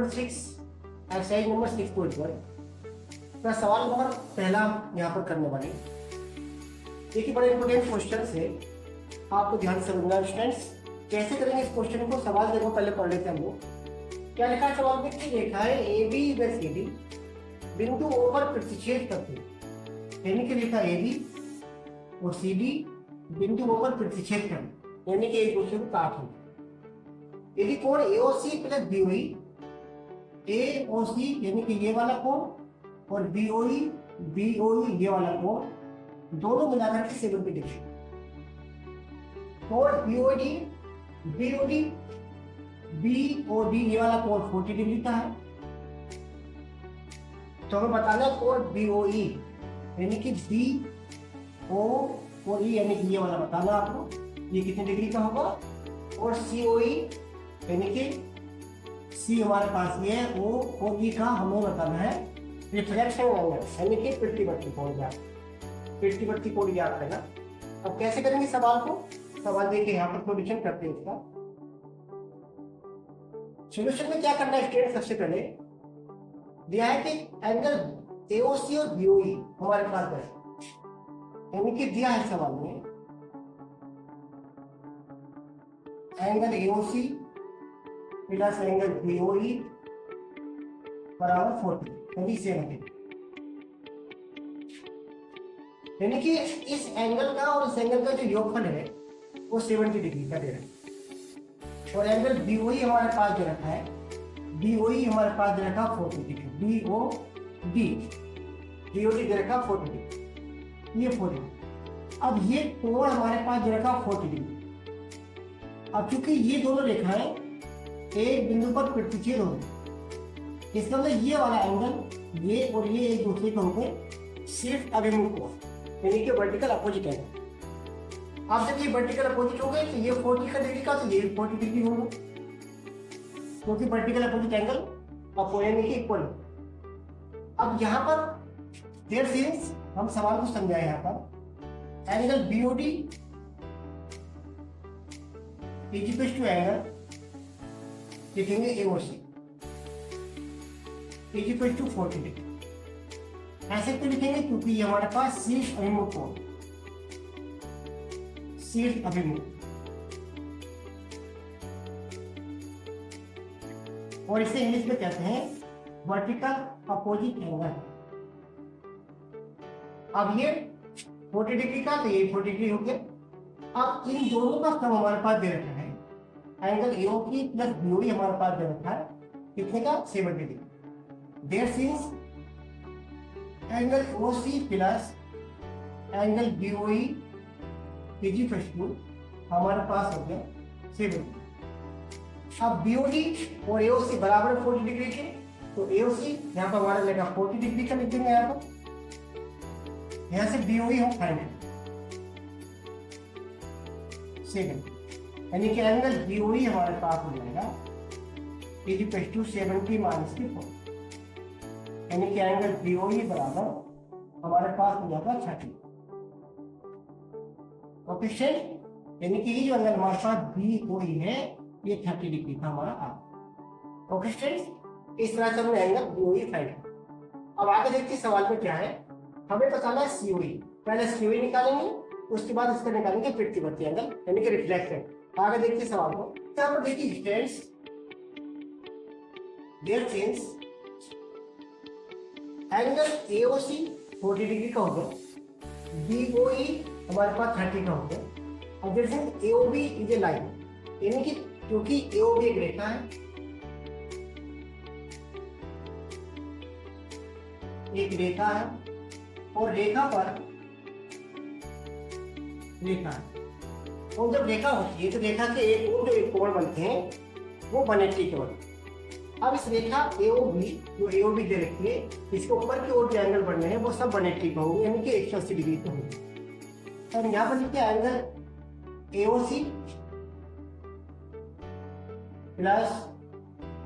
Number 6, exercise number 6.1 का सवाल number पहला यहाँ पर करने वाले। देखिए बड़े इंपोर्टेंट क्वेश्चन है, आपको ध्यान से समझना स्टूडेंट्स। कैसे करेंगे इस क्वेश्चन को, सवाल देखो पहले पढ़ लेते हैं हम लोग। क्या लिखा है सवाल में कि रेखा है ए बी व सी डी बिंदु ओ पर प्रतिच्छेद करते हैं, यानी कि लिखा ए बी और सी डी बिंदु ओ पर प्रतिच्छेद करते, यानी कि एक दूसरे को काट लें। यदि कोण AOC प्लस BOE, AOC यानी कि ये वाला कोण और BOE ये वाला कोण दोनों मिलाकर के 70 डिग्री। कोण BOD ये वाला कोण 40 डिग्री का है। तो हमें बताना कोण BOE यानी कि BO और E यानी कि ये वाला बताना आपको, ये कितने डिग्री का होगा। और COE यानी कि C हमारे पास ये है, O और E का हमें बताना है रिफ्लेक्शन एंगल, यानी कि प्रतिवर्ती कोण याद करना। अब कैसे करेंगे सवाल को, सवाल देखिए यहाँ पर सॉल्यूशन करते हैं इसका। सॉल्यूशन में क्या करना है स्टूडेंट, सबसे पहले दिया है कि एंगल AOC और BOE हमारे पास है, यानी कि दिया है सवाल में angle AOC plus angle BOE बराबर 40 यानी 70, यानी कि इस एंगल का और इस एंगल का जो योगफल है वो 70 डिग्री का दे रहा है। और एंगल BOE हमारे पास दे रखा है, BOE हमारे पास दे रखा 40 डिग्री, BOD दे रखा 40 डिग्री, ये 40। अब ये कोण हमारे पास दे रखा 40 डिग्री। अब चूंकि ये दोनों रेखाएं एक बिंदु पर प्रतिच्छेद हो गए, इसका मतलब ये वाला एंगल ये और ये एक दूसरे के होंगे सिर्फ अभिमुख कोण, यानी कि वर्टिकल अपोजिट एंगल। अब जब ये वर्टिकल अपोजिट हो गए तो ये 40 का डिग्री का तो ये 40 डिग्री होगा, क्योंकि वर्टिकल अपोजिट एंगल यानी कि इक्वल। अब यहाँ पर देयर सिंस हम सवाल को समझाए, यहाँ पर angle BOD is equal to angle लिखेंगे AOC is equal to 40 degree. ऐसे क्यों लिखेंगे, क्योंकि ये हमारे पास शीर्ष अभिमुख कोण, शीर्ष अभिमुख, और इसे इंग्लिश में कहते हैं वर्टिकल अपोजिट एंगल। अब ये 40 डिग्री का तो ये 40 डिग्री हो गया। अब इन दोनों का सम हमारे पास दे रखा है, एंगल AOC प्लस BOE हमारे पास दे रखा है कितने का, 70 degree. There since angle OC plus angle BOE is equal to हमारे पास हो गया 70। अब BOD और AOC बराबर 40 डिग्री के, तो AOC यहाँ पर हमारा लेगा 40 डिग्री का, लिखेंगे यहाँ पर। यहाँ से BOE हम फाइंड 7, यानी कि एंगल BOE हमारे पास हो जाएगा इज इक्वल टू 70 माइनस 4, यानी कि एंगल BOE बराबर हमारे पास हो जाएगा 30। ओके स्टूडेंट, यानी कि ये जो एंगल हमारे पास BOE है ये 30 डिग्री का हमारा आ। ओके स्टूडेंट्स, इस तरह से हमने एंगल BOE फाइंड किया। अब आगे देखते हैं सवाल में क्या है, हमें बताना है COE। पहले COE निकालेंगे, उसके बाद इसका निकालेंगे प्रतिवर्ती एंगल, यानी कि रिफ्लेक्शन। आगे देखिए सवाल को, यहाँ पर देखिए students, there since angle AOC 40 degree का हो गया, BOE हमारे पास 30 का हो गया। अब there since AOB is a line, यानी कि क्योंकि AOB एक रेखा है, एक रेखा है और रेखा पर रेखा है, और जब रेखा होती है तो रेखा के एक और जो एक कोण बनते हैं वो 180 के बनते हैं। अब इस रेखा AOB जो AOB दे रखी है, इसके ऊपर की ओर जो एंगल बनने हैं वो सब 180 का होंगे, यानी कि 180 डिग्री के होंगे। और यहाँ पर लिखिए angle AOC plus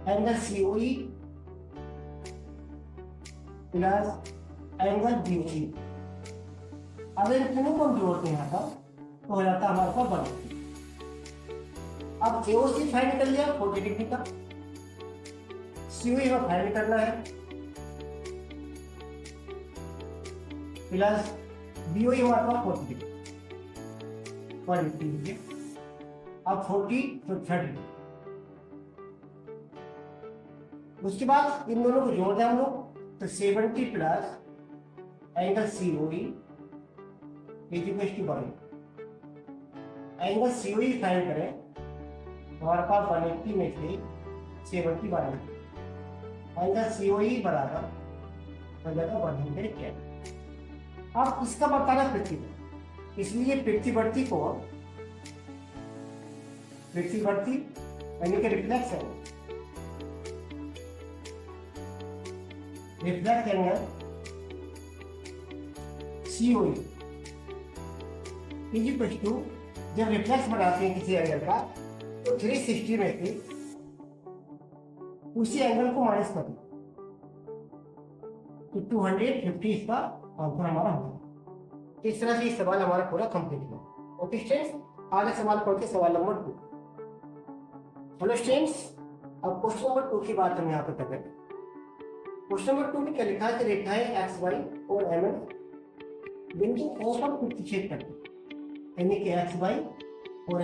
angle COE plus angle BOE। अगर इन तीनों को हम जोड़ते हैं यहाँ पर तो हो जाता है हमारे पास 180। अब AOC फाइंड कर लिया 40 डिग्री का, COE हमें फाइंड करना है प्लस BOE हमारे पास 40 लीजिए। अब 40 तो 30, उसके बाद इन दोनों को जोड़ दें हम लोग तो 70 plus angle COE is equal to 1। Angle COE find करें हमारे पास 180 में से 70 180, एंगल COE बराबर हो जाएगा 110। अब इसका बताना प्रतिबल, इसलिए प्रतिवर्ती को प्रतिवर्ती यानी कि reflection reflect angle COE is equal to, जब रिफ्लेक्स बनाते हैं किसी एंगल का तो 360 में से उसी एंगल को माइनस कर तो 250 इसका आंसर हमारा होगा। इस तरह से ये सवाल हमारा पूरा कंप्लीट हुआ। ओके स्टूडेंट्स, आगे सवाल पढ़ते सवाल नंबर 2। हेलो स्टूडेंट्स, अब क्वेश्चन नंबर 2 की बात हम यहाँ पे कर रहे हैं। क्वेश्चन नंबर 2 में क्या लिखा है कि रेखाएं XY और MN बिंदु O पर प्रतिच्छेद करती है, यानी कि XY और